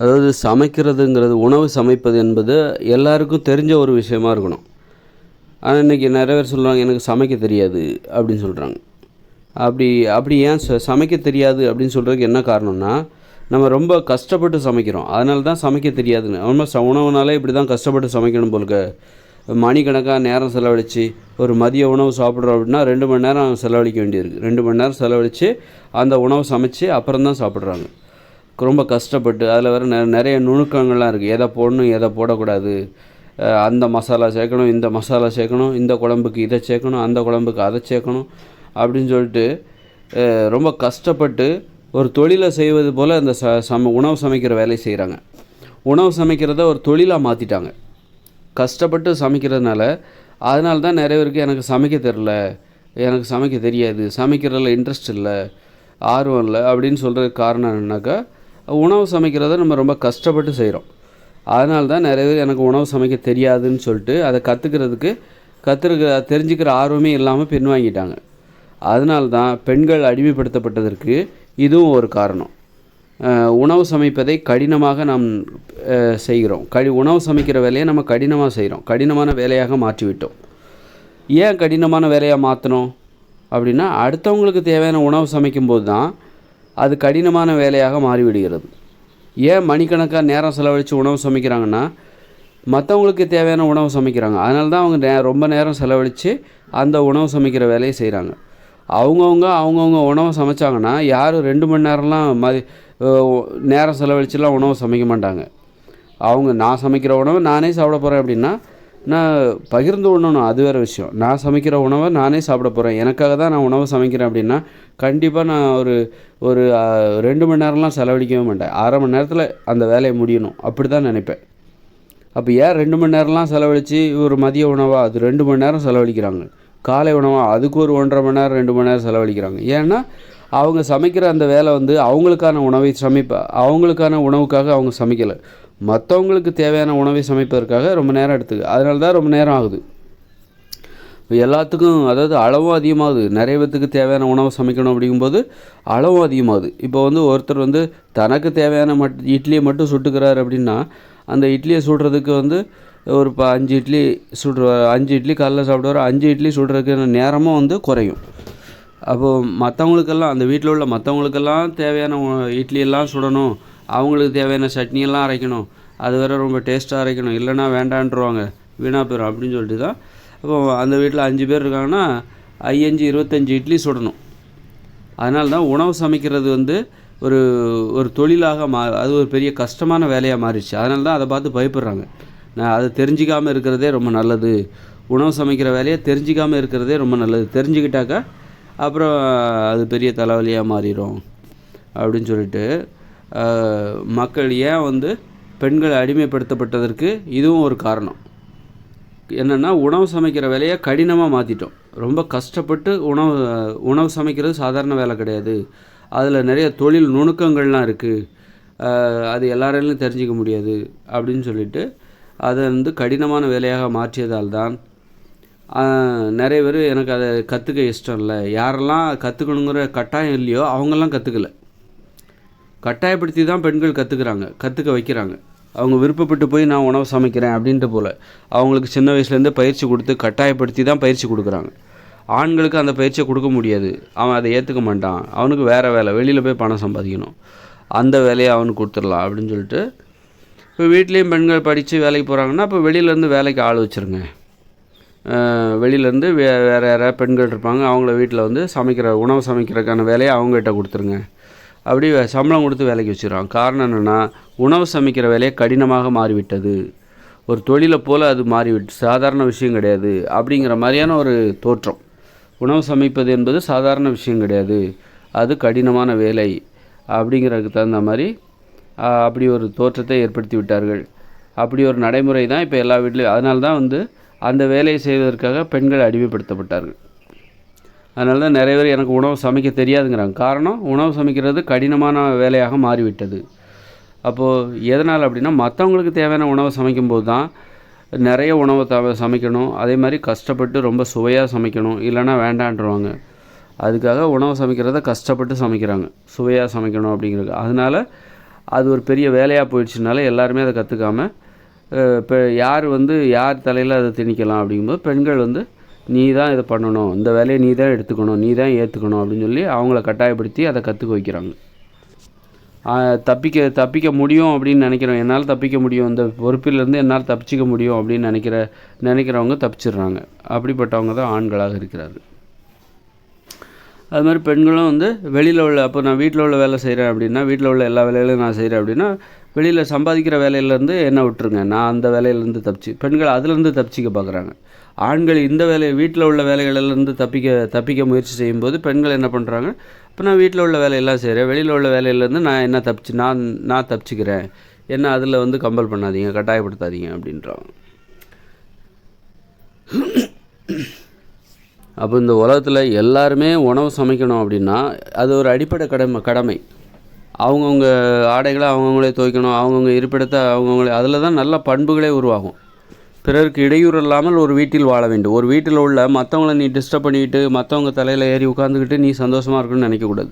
அதாவது சமைக்கிறதுங்கிறது, உணவு சமைப்பது என்பது எல்லாருக்கும் தெரிஞ்ச ஒரு விஷயமா இருக்கணும். ஆனால் இன்றைக்கி நிறைய பேர் சொல்லுவாங்க, எனக்கு சமைக்க தெரியாது அப்படின்னு சொல்கிறாங்க. அப்படி அப்படி ஏன் சமைக்க தெரியாது அப்படின்னு சொல்கிறதுக்கு என்ன காரணம்னா, நம்ம ரொம்ப கஷ்டப்பட்டு சமைக்கிறோம். அதனால தான் சமைக்க தெரியாதுன்னு. ஆல்மோஸ்ட் உணவுனாலே இப்படி தான் கஷ்டப்பட்டு சமைக்கணும் போலுக்க. மணிக்கணக்காக நேரம் செலவழித்து ஒரு மதிய உணவு சாப்பிட்றோம் அப்படின்னா 2 மணி நேரம் செலவழிக்க வேண்டியிருக்கு. 2 மணி நேரம் செலவழித்து அந்த உணவு சமைச்சு அப்புறம் தான் சாப்பிட்றாங்க. ரொம்ப கஷ்டப்பட்டு அதில் வேறு நிறைய நுணுக்கங்கள்லாம் இருக்குது. எதை போடணும், எதை போடக்கூடாது, அந்த மசாலா சேர்க்கணும், இந்த மசாலா சேர்க்கணும், இந்த குழம்புக்கு இதை சேர்க்கணும், அந்த குழம்புக்கு அதை சேர்க்கணும் அப்படின்னு சொல்லிட்டு ரொம்ப கஷ்டப்பட்டு ஒரு தொழிலை செய்வது போல் அந்த உணவு சமைக்கிற வேலையை செய்கிறாங்க. உணவு சமைக்கிறத ஒரு தொழிலாக மாற்றிட்டாங்க. கஷ்டப்பட்டு சமைக்கிறதுனால அதனால தான் நிறைய பேருக்கு எனக்கு சமைக்க தெரில, எனக்கு சமைக்க தெரியாது, சமைக்கிறதில் இன்ட்ரெஸ்ட் இல்லை, ஆர்வம் இல்லை அப்படின்னு சொல்கிறதுக்கு காரணம் என்னன்னாக்கா, உணவு சமைக்கிறத நம்ம ரொம்ப கஷ்டப்பட்டு செய்கிறோம். அதனால தான் நிறைய பேர் எனக்கு உணவு சமைக்க தெரியாதுன்னு சொல்லிட்டு அதை தெரிஞ்சுக்கிற ஆர்வமே இல்லாமல் பின்வாங்கிட்டாங்க. அதனால தான் பெண்கள் அடிமைப்படுத்தப்பட்டதற்கு இதுவும் ஒரு காரணம். உணவு சமைப்பதை கடினமாக நாம் செய்கிறோம். உணவு சமைக்கிற வேலையை நம்ம கடினமாக செய்கிறோம், கடினமான வேலையாக மாற்றிவிட்டோம். ஏன் கடினமான வேலையாக மாற்றணும் அப்படின்னா, அடுத்தவங்களுக்கு தேவையான உணவு சமைக்கும்போது தான் அது கடினமான வேலையாக மாறிவிடுகிறது. ஏன் மணிக்கணக்காக நேரம் செலவழித்து உணவு சமைக்கிறாங்கன்னா, மற்றவங்களுக்கு தேவையான உணவு சமைக்கிறாங்க. அதனால தான் அவங்க ரொம்ப நேரம் செலவழித்து அந்த உணவு சமைக்கிற வேலையை செய்கிறாங்க. அவங்கவுங்க உணவு சமைச்சாங்கன்னா யாரும் 2 மணி நேரம்லாம் நேரம் செலவழிச்சுலாம் உணவு சமைக்க மாட்டாங்க. நான் சமைக்கிற உணவை நானே சாப்பிட போகிறேன் அப்படின்னா, நான் பகிர்ந்து உண்ணணும், அது வேறு விஷயம். நான் சமைக்கிற உணவை நானே சாப்பிட போகிறேன், எனக்காக தான் நான் உணவு சமைக்கிறேன் அப்படின்னா, கண்டிப்பாக நான் ஒரு 2 மணி நேரம்லாம் செலவழிக்கவே மாட்டேன். 1/2 மணி நேரத்தில் அந்த வேலையை முடியணும், அப்படி தான் நினைப்பேன். அப்போ ஏன் 2 மணி நேரம்லாம் செலவழித்து ஒரு மதிய உணவாக அது 2 மணி நேரம் செலவழிக்கிறாங்க, காலை உணவாக அதுக்கு ஒரு 1.5 மணி நேரம் 2 மணி நேரம் செலவழிக்கிறாங்க. ஏன்னா அவங்க சமைக்கிற அந்த வேலை அவங்களுக்கான உணவுக்காக அவங்க சமைக்கலை, மற்றவங்களுக்கு தேவையான உணவை சமைப்பதற்காக ரொம்ப நேரம் எடுத்துக்கு. அதனால தான் ரொம்ப நேரம் ஆகுது. இப்போ எல்லாத்துக்கும் அதாவது அளவும் அதிகமாகுது. நிறைய பேத்துக்கு தேவையான உணவை சமைக்கணும் அப்படிங்கும்போது அளவும் அதிகமாகுது. இப்போ ஒருத்தர் தனக்கு தேவையான இட்லியை மட்டும் சுட்டுக்கிறார் அப்படின்னா, அந்த இட்லியை சுடுறதுக்கு ஒரு 5 இட்லி சுடுவார். 5 இட்லி காலைல சாப்பிடுவார். 5 இட்லி சுடுறதுக்கு நேரமும் குறையும். அப்போது மற்றவங்களுக்கெல்லாம், அந்த வீட்டில் உள்ள மற்றவங்களுக்கெல்லாம் தேவையான இட்லியெல்லாம் சுடணும், அவங்களுக்கு தேவையான சட்னியெல்லாம் அரைக்கணும், அது வேறு ரொம்ப டேஸ்ட்டாக அரைக்கணும், இல்லைனா வேண்டான்ட்டுருவாங்க, வீணாக போயிடும் அப்படின்னு சொல்லிட்டு தான். அப்போது அந்த வீட்டில் 5 பேர் இருக்காங்கன்னா 25 இட்லி சுடணும். அதனால தான் உணவு சமைக்கிறது ஒரு தொழிலாக அது ஒரு பெரிய கஷ்டமான வேலையாக மாறிடுச்சு. அதனால தான் அதை பார்த்து பயப்படுறாங்க. நான் அதை தெரிஞ்சிக்காமல் இருக்கிறதே ரொம்ப நல்லது, உணவு சமைக்கிற வேலையை தெரிஞ்சிக்காமல் இருக்கிறதே ரொம்ப நல்லது, தெரிஞ்சுக்கிட்டாக்கா அப்புறம் அது பெரிய தலைவலியாக மாறிடும் அப்படின்னு சொல்லிட்டு மக்கள் ஏன் பெண்கள் அடிமைப்படுத்தப்பட்டதற்கு இதுவும் ஒரு காரணம். என்னென்னா, உணவு சமைக்கிற வேலையை கடினமாக மாற்றிட்டோம். ரொம்ப கஷ்டப்பட்டு உணவு சமைக்கிறது சாதாரண வேலை கிடையாது, அதில் நிறைய தொழில் நுணுக்கங்கள்லாம் இருக்குது, அது எல்லாராலையும் தெரிஞ்சிக்க முடியாது அப்படின்னு சொல்லிட்டு அதை கடினமான வேலையாக மாற்றியதால் தான் நிறைய பேர் எனக்கு அதை கற்றுக்க இஷ்டம் இல்லை, யாரெல்லாம் கற்றுக்கணுங்கிற கட்டாயம் இல்லையோ அவங்கெல்லாம் கற்றுக்கல. கட்டாயப்படுத்தி தான் பெண்கள் கற்றுக்க வைக்கிறாங்க. அவங்க விருப்பப்பட்டு போய் நான் உணவு சமைக்கிறேன் அப்படின்ட்டு போல் அவங்களுக்கு சின்ன வயசுலேருந்து பயிற்சி கொடுத்து கட்டாயப்படுத்தி தான் பயிற்சி கொடுக்குறாங்க. ஆண்களுக்கு அந்த பயிற்சியை கொடுக்க முடியாது, அவன் அதை ஏற்றுக்க மாட்டான், அவனுக்கு வேறு வேலை, வெளியில் போய் பணம் சம்பாதிக்கணும், அந்த வேலையை அவனுக்கு கொடுத்துடலாம் அப்படின்னு சொல்லிட்டு. இப்போ வீட்லேயும் பெண்கள் படித்து வேலைக்கு போகிறாங்கன்னா, அப்போ வெளியிலேருந்து வேலைக்கு ஆள் வச்சுருங்க. வெளியிலேருந்து வேறு யாராவது பெண்கள் இருப்பாங்க, அவங்கள வீட்டில் உணவு சமைக்கிறதுக்கான வேலையை அவங்ககிட்ட கொடுத்துருங்க, அப்படி சம்பளம் கொடுத்து வேலைக்கு வச்சுருவாங்க. காரணம் என்னென்னா, உணவு சமைக்கிற வேலையை கடினமாக மாறிவிட்டது, ஒரு தொழிலை போல் அது மாறிவிட்டு, சாதாரண விஷயம் கிடையாது அப்படிங்கிற மாதிரியான ஒரு தோற்றம். உணவு சமைப்பது என்பது சாதாரண விஷயம் கிடையாது, அது கடினமான வேலை அப்படிங்கிறதுக்கு தகுந்த மாதிரி அப்படி ஒரு தோற்றத்தை ஏற்படுத்தி விட்டார்கள். அப்படி ஒரு நடைமுறை தான் இப்போ எல்லா வீட்லேயும். அதனால தான் அந்த வேலையை செய்வதற்காக பெண்கள் அடிமைப்படுத்தப்பட்டார்கள். அதனால தான் நிறைய பேர் எனக்கு உணவு சமைக்க தெரியாதுங்கிறாங்க. காரணம், உணவு சமைக்கிறது கடினமான வேலையாக மாறிவிட்டது. அப்போது எதனால் அப்படின்னா, மற்றவங்களுக்கு தேவையான உணவை சமைக்கும்போது தான் நிறைய உணவை சமைக்கணும், அதே மாதிரி கஷ்டப்பட்டு ரொம்ப சுவையாக சமைக்கணும், இல்லைனா வேண்டான்ட்டுருவாங்க. அதுக்காக உணவு சமைக்கிறத கஷ்டப்பட்டு சமைக்கிறாங்க, சுவையாக சமைக்கணும் அப்படிங்கிறது. அதனால் அது ஒரு பெரிய வேலையாக போயிடுச்சுனால எல்லாருமே அதை கற்றுக்காமல் இப்போ யார் தலையில் அதை திணிக்கலாம் அப்படிங்கும்போது பெண்கள் நீ தான் இதை பண்ணணும், இந்த வேலையை நீ தான் எடுத்துக்கணும், நீ தான் ஏற்றுக்கணும் அப்படின்னு சொல்லி அவங்கள கட்டாயப்படுத்தி அதை கற்றுக்க வைக்கிறாங்க. தப்பிக்க முடியும் அப்படின்னு நினைக்கிறோம், என்னால் தப்பிக்க முடியும், இந்த பொறுப்பிலேருந்து என்னால் தப்பிச்சிக்க முடியும் அப்படின்னு நினைக்கிறவங்க தப்பிச்சிடுறாங்க. அப்படிப்பட்டவங்க தான் ஆண்களாக இருக்கிறார்கள். அது மாதிரி பெண்களும் வெளியில் உள்ள, அப்போ நான் வீட்டில் உள்ள வேலை செய்கிறேன் அப்படின்னா, வீட்டில் உள்ள எல்லா வேலைகளையும் நான் செய்கிறேன் அப்படின்னா, வெளியில் சம்பாதிக்கிற வேலையிலேருந்து என்ன விட்டுருங்க, நான் அந்த வேலையிலேருந்து பெண்கள் அதுலேருந்து தப்பிச்சிக்க பார்க்குறாங்க. ஆண்கள் இந்த வீட்டில் உள்ள வேலைகளிலேருந்து தப்பிக்க முயற்சி செய்யும்போது பெண்கள் என்ன பண்ணுறாங்க, இப்போ நான் வீட்டில் உள்ள வேலையெல்லாம் செய்கிறேன், வெளியில் உள்ள வேலையிலேருந்து நான் தப்பிச்சுக்கிறேன், என்ன அதில் கம்பல் பண்ணாதீங்க, கட்டாயப்படுத்தாதீங்க அப்படின்றாங்க. அப்போ இந்த உலகத்தில் எல்லாருமே உணவு சமைக்கணும் அப்படின்னா அது ஒரு அடிப்படை கடமை. அவங்கவுங்க ஆடைகளை அவங்கவுங்களே துவைக்கணும், அவங்கவுங்க இருப்பிடத்தை அவங்கவுங்களே, அதில் தான் நல்ல பண்புகளே உருவாகும். பிறருக்கு இடையூறு இல்லாமல் ஒரு வீட்டில் வாழ வேண்டும். ஒரு வீட்டில் உள்ள மற்றவங்கள நீ டிஸ்டர்ப் பண்ணிக்கிட்டு மற்றவங்க தலையில் ஏறி உட்காந்துக்கிட்டு நீ சந்தோஷமாக இருக்கணும்னு நினைக்கக்கூடாது.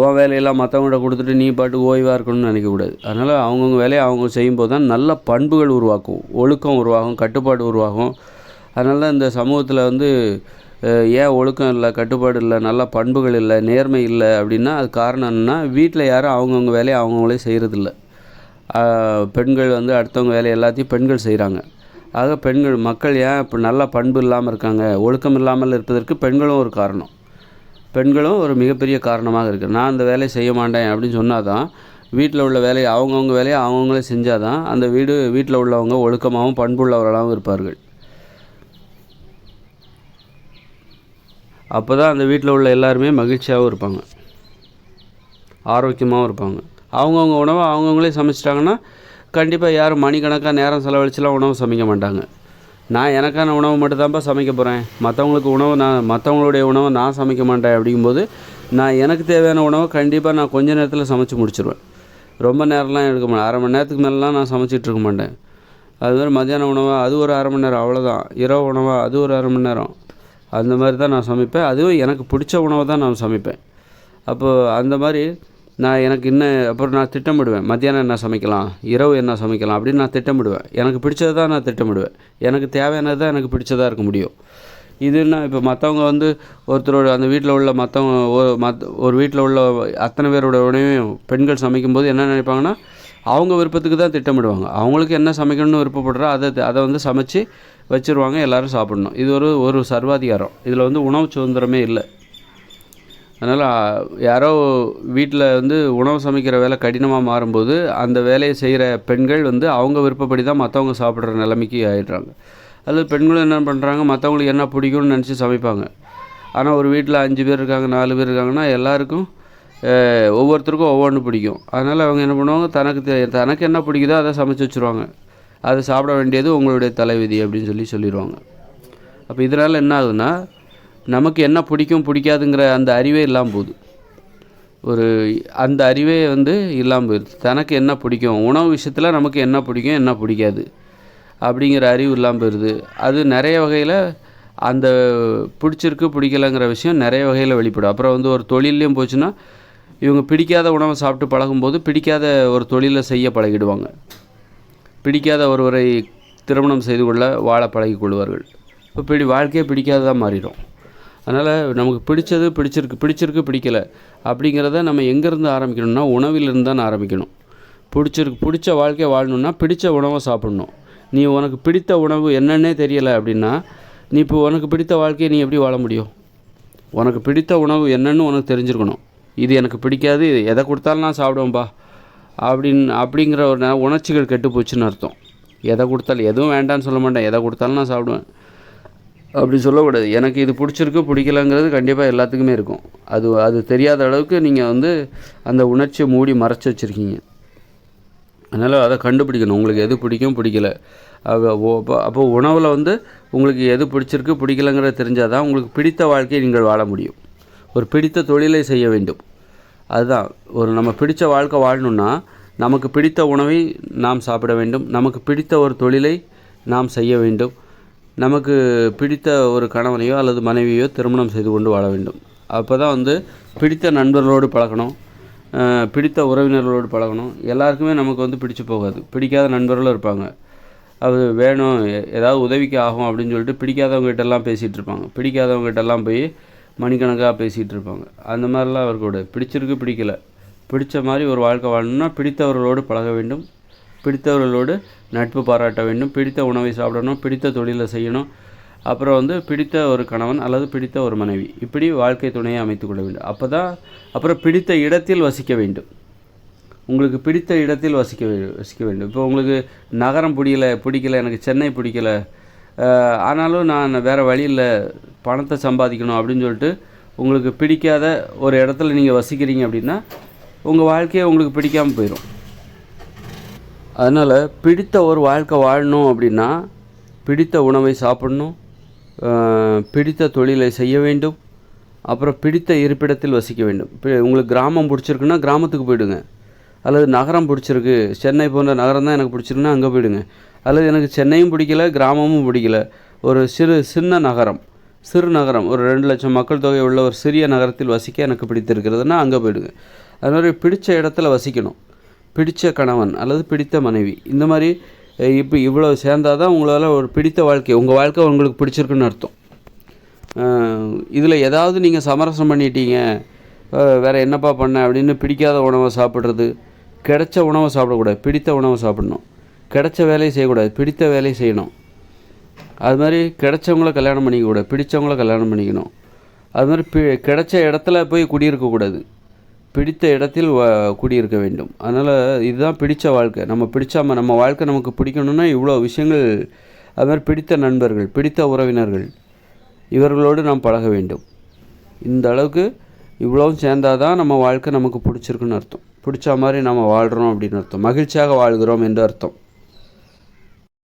உன் வேலையெல்லாம் மற்றவங்கள்ட்ட கொடுத்துட்டு நீ பாட்டு ஓய்வாக இருக்கணும்னு நினைக்கக்கூடாது. அதனால் அவங்கவுங்க வேலையை அவங்க செய்யும்போது தான் நல்ல பண்புகள் உருவாக்கும், ஒழுக்கம் உருவாகும், கட்டுப்பாடு உருவாகும். அதனால தான் இந்த சமூகத்தில் ஏன் ஒழுக்கம் இல்லை, கட்டுப்பாடு இல்லை, நல்ல பண்புகள் இல்லை, நேர்மை இல்லை அப்படின்னா அது காரணம் என்னென்னா, வீட்டில் யாரும் அவங்கவுங்க வேலையை அவங்கவுங்களே செய்கிறதில்ல. பெண்கள் அடுத்தவங்க வேலையை எல்லாத்தையும் பெண்கள் செய்கிறாங்க. ஆக மக்கள் ஏன் இப்போ நல்ல பண்பு இல்லாமல் இருக்காங்க, ஒழுக்கம் இல்லாமல் இருப்பதற்கு பெண்களும் ஒரு காரணம். பெண்களும் ஒரு மிகப்பெரிய காரணமாக இருக்குது. நான் அந்த வேலையை செய்ய மாட்டேன் அப்படின்னு சொன்னால் தான், வீட்டில் உள்ள வேலையை அவங்கவுங்க வேலையை அவங்கவுங்களே செஞ்சால் தான் அந்த வீட்டில் உள்ளவங்க ஒழுக்கமாகவும் பண்புள்ளவர்களாகவும் இருப்பார்கள். அப்போ தான் அந்த வீட்டில் உள்ள எல்லாருமே மகிழ்ச்சியாகவும் இருப்பாங்க, ஆரோக்கியமாகவும் இருப்பாங்க. அவங்கவுங்க உணவை அவங்கவுங்களே சமைச்சிட்டாங்கன்னா கண்டிப்பாக யாரும் மணிக்கணக்காக நேரம் செலவழிச்சுலாம் உணவு சமைக்க மாட்டாங்க. நான் எனக்கான உணவு மட்டும்தான்ப்பா சமைக்க போகிறேன், மற்றவங்களுடைய உணவை நான் சமைக்க மாட்டேன் அப்படிங்கும்போது நான் எனக்கு தேவையான உணவை கண்டிப்பாக நான் கொஞ்சம் நேரத்தில் சமைச்சு முடிச்சிடுவேன். ரொம்ப நேரம்லாம் எடுக்க மாட்டேன், அரை மணி நேரத்துக்கு மேலாம் நான் சமைச்சிட்டு இருக்க மாட்டேன். அதுமாதிரி மத்தியான உணவாக அது ஒரு அரை மணி நேரம், அவ்வளோதான். இரவு உணவாக அது ஒரு அரை மணி நேரம், அந்த மாதிரி தான் நான் சமைப்பேன். அதுவும் எனக்கு பிடிச்ச உணவை தான் நான் சமைப்பேன். அப்போது அந்த மாதிரி அப்புறம் நான் திட்டமிடுவேன், மத்தியானம் என்ன சமைக்கலாம், இரவு என்ன சமைக்கலாம் அப்படின்னு நான் திட்டமிடுவேன். எனக்கு பிடிச்சது தான் நான் திட்டமிடுவேன், எனக்கு தேவையானது தான் எனக்கு பிடிச்சதாக இருக்க முடியும். இதுன்னா இப்போ மற்றவங்க ஒருத்தரோட அந்த வீட்டில் உள்ள ஒரு வீட்டில் உள்ள அத்தனை பேரோட உணவையும் பெண்கள் சமைக்கும்போது என்ன நினைப்பாங்கன்னா, அவங்க விருப்பத்துக்கு தான் திட்டமிடுவாங்க. அவங்களுக்கு என்ன சமைக்கணும்னு விருப்பப்படுறா அதை சமைச்சு வச்சுருவாங்க, எல்லோரும் சாப்பிடணும். இது ஒரு சர்வாதிகாரம். இதில் உணவு சுதந்திரமே இல்லை. அதனால் யாரோ வீட்டில் உணவு சமைக்கிற வேலை கடினமாக மாறும்போது அந்த வேலையை செய்கிற பெண்கள் அவங்க விருப்பப்படி தான் மற்றவங்க சாப்பிட்ற நிலைமைக்கு ஆகிடுறாங்க. அதில் பெண்களும் என்ன பண்ணுறாங்க, மற்றவங்களுக்கு என்ன பிடிக்கும்னு நினச்சி சமைப்பாங்க. ஆனால் ஒரு வீட்டில் 5 பேர் இருக்காங்க, 4 பேர் இருக்காங்கன்னா எல்லாருக்கும் ஒவ்வொருத்தருக்கும் ஒவ்வொன்று பிடிக்கும். அதனால் அவங்க என்ன பண்ணுவாங்க, தனக்கு என்ன பிடிக்குதோ அதை சமைச்சு வச்சுருவாங்க. அதை சாப்பிட வேண்டியது உங்களுடைய தலைவிதி அப்படின்னு சொல்லிடுவாங்க. அப்போ இதனால் என்ன ஆகுதுன்னா, நமக்கு என்ன பிடிக்காதுங்கிற அந்த அறிவே இல்லாமல் போகுது. அந்த அறிவே இல்லாமல் போயிடுது. தனக்கு என்ன பிடிக்கும், உணவு விஷயத்தில் நமக்கு என்ன பிடிக்கும் என்ன பிடிக்காது அப்படிங்கிற அறிவு இல்லாமல் போயிடுது. அது நிறைய வகையில் அந்த பிடிச்சிருக்கு பிடிக்கலைங்கிற விஷயம் நிறைய வகையில் வெளிப்படும். அப்புறம் ஒரு தொழிலையும் போச்சுன்னா, இவங்க பிடிக்காத உணவை சாப்பிட்டு பழகும்போது பிடிக்காத ஒரு தொழிலை செய்ய பழகிடுவாங்க. பிடிக்காத ஒருவரை திருமணம் செய்து கொள்ள வாழ பழகி கொள்வார்கள். இப்போ வாழ்க்கையே பிடிக்காததாக மாறிடும். அதனால் நமக்கு பிடிச்சிருக்கு பிடிக்கலை அப்படிங்கிறத நம்ம எங்கேருந்து ஆரம்பிக்கணும்னா உணவிலிருந்து தான் ஆரம்பிக்கணும். பிடிச்ச வாழ்க்கையை வாழணுன்னா பிடித்த உணவை சாப்பிட்ணும். நீ உனக்கு பிடித்த உணவு என்னன்னே தெரியலை அப்படின்னா நீ இப்போ உனக்கு பிடித்த வாழ்க்கையை நீ எப்படி வாழ முடியும்? உனக்கு பிடித்த உணவு என்னன்னு உனக்கு தெரிஞ்சிருக்கணும். இது எனக்கு பிடிக்காது, இது எதை கொடுத்தாலும் நான் சாப்பிடுவேன்பா அப்படிங்கிற ஒரு உணர்ச்சிகள் கெட்டு போச்சுன்னு அர்த்தம். எதை கொடுத்தாலும், எதுவும் வேண்டான்னு சொல்ல மாட்டேன், எதை கொடுத்தாலும் நான் சாப்பிடுவேன் அப்படி சொல்லக்கூடாது. எனக்கு இது பிடிச்சிருக்கு பிடிக்கலங்கிறது கண்டிப்பாக எல்லாத்துக்குமே இருக்கும். அது தெரியாத அளவுக்கு நீங்கள் அந்த உணர்ச்சியை மூடி மறைச்சி வச்சுருக்கீங்க. அதனால் அதை கண்டுபிடிக்கணும், உங்களுக்கு எது பிடிக்கும் பிடிக்கல. அப்போ உணவில் உங்களுக்கு எது பிடிச்சிருக்கு பிடிக்கலங்கிறத தெரிஞ்சால் தான் உங்களுக்கு பிடித்த வாழ்க்கையை நீங்கள் வாழ முடியும். ஒரு பிடித்த தொழிலை செய்ய வேண்டும். அதுதான் நம்ம பிடித்த வாழ்க்கை வாழணுன்னா நமக்கு பிடித்த உணவை நாம் சாப்பிட வேண்டும், நமக்கு பிடித்த ஒரு தொழிலை நாம் செய்ய வேண்டும், நமக்கு பிடித்த ஒரு கணவனையோ அல்லது மனைவியோ திருமணம் செய்து கொண்டு வாழ வேண்டும். அப்போ தான் பிடித்த நண்பர்களோடு பழகணும், பிடித்த உறவினர்களோடு பழகணும். எல்லாருக்குமே நமக்கு வந்து பிடிச்சு போகாது. பிடிக்காத நண்பர்களும் இருப்பாங்க. அது வேணும் ஏதாவது உதவிக்கு ஆகும் அப்படின்னு சொல்லிட்டு பிடிக்காதவங்ககிட்டலாம் பேசிகிட்டு இருப்பாங்க. பிடிக்காதவங்ககிட்டலாம் போய் மணிக்கணக்காக பேசிகிட்டு இருப்பாங்க. அந்த மாதிரிலாம் இருக்கக்கூடாது. பிடிச்சிருக்கு பிடிக்கல, பிடித்த மாதிரி ஒரு வாழ்க்கை வாழணும்னா பிடித்தவர்களோடு பழக வேண்டும், பிடித்தவர்களோடு நட்பு பாராட்ட வேண்டும், பிடித்த உணவை சாப்பிடணும், பிடித்த தொழிலை செய்யணும், அப்புறம் வந்து பிடித்த ஒரு கணவன் அல்லது பிடித்த ஒரு மனைவி, இப்படி வாழ்க்கை துணையை அமைத்து கொள்ள வேண்டும். அப்புறம் பிடித்த இடத்தில் வசிக்க வேண்டும். உங்களுக்கு பிடித்த இடத்தில் வசிக்க வேண்டும். இப்போ உங்களுக்கு நகரம் பிடிக்கல, எனக்கு சென்னை பிடிக்கல, ஆனாலும் நான் வேறு வழி இல்லை, பணத்தை சம்பாதிக்கணும் அப்படின்னு சொல்லிட்டு உங்களுக்கு பிடிக்காத ஒரு இடத்துல நீங்கள் வசிக்கிறீங்க அப்படின்னா உங்கள் வாழ்க்கையை உங்களுக்கு பிடிக்காமல் போயிடும். அதனால் பிடித்த ஒரு வாழ்க்கை வாழணும் அப்படின்னா பிடித்த உணவை சாப்பிடணும், பிடித்த தொழிலை செய்ய வேண்டும், அப்புறம் பிடித்த இருப்பிடத்தில் வசிக்க வேண்டும். இப்போ உங்களுக்கு கிராமம் பிடிச்சிருக்குன்னா கிராமத்துக்கு போயிடுங்க, அல்லது நகரம் பிடிச்சிருக்கு, சென்னை போன்ற நகரம் தான் எனக்கு பிடிச்சிருக்குன்னா அங்கே போயிடுங்க. அல்லது எனக்கு சென்னையும் பிடிக்கல, கிராமமும் பிடிக்கல, ஒரு சிறு நகரம், ஒரு 2 லட்சம் மக்கள் தொகை உள்ள ஒரு சிறிய நகரத்தில் வசிக்க எனக்கு பிடித்திருக்கிறதுனா அங்கே போயிடுங்க. அது மாதிரி பிடித்த இடத்துல வசிக்கணும். பிடித்த கணவன் அல்லது பிடித்த மனைவி, இந்த மாதிரி இப்போ இவ்வளோ சேர்ந்தால் தான் உங்களால் ஒரு பிடித்த உங்கள் வாழ்க்கை உங்களுக்கு பிடிச்சிருக்குன்னு அர்த்தம். இதில் ஏதாவது நீங்கள் சமரசம் பண்ணிட்டீங்க, வேறு என்னப்பா பண்ண அப்படின்னு பிடிக்காத உணவை சாப்பிட்றது, கிடைச்ச உணவை சாப்பிடக்கூடாது, பிடித்த உணவை சாப்பிடணும். கிடைச்ச வேலையை செய்யக்கூடாது, பிடித்த வேலையை செய்யணும். அது மாதிரி கிடைச்சவங்கள கல்யாணம் பண்ணிக்கக்கூடாது, பிடித்தவங்கள கல்யாணம் பண்ணிக்கணும். அது மாதிரி கிடைச்ச இடத்துல போய் குடியிருக்கக்கூடாது, பிடித்த இடத்தில் குடியிருக்க வேண்டும். அதனால் இதுதான் பிடித்த வாழ்க்கை. நம்ம வாழ்க்கை நமக்கு பிடிக்கணுன்னா இவ்வளோ விஷயங்கள். அது மாதிரி பிடித்த நண்பர்கள், பிடித்த உறவினர்கள், இவர்களோடு நாம் பழக வேண்டும். இந்த அளவுக்கு இவ்வளவும் சேர்ந்தால் தான் நம்ம வாழ்க்கை நமக்கு பிடிச்சிருக்குன்னு அர்த்தம். பிடிச்ச மாதிரி நம்ம வாழ்கிறோம் அப்படின்னு அர்த்தம். மகிழ்ச்சியாக வாழ்கிறோம் என்று அர்த்தம்.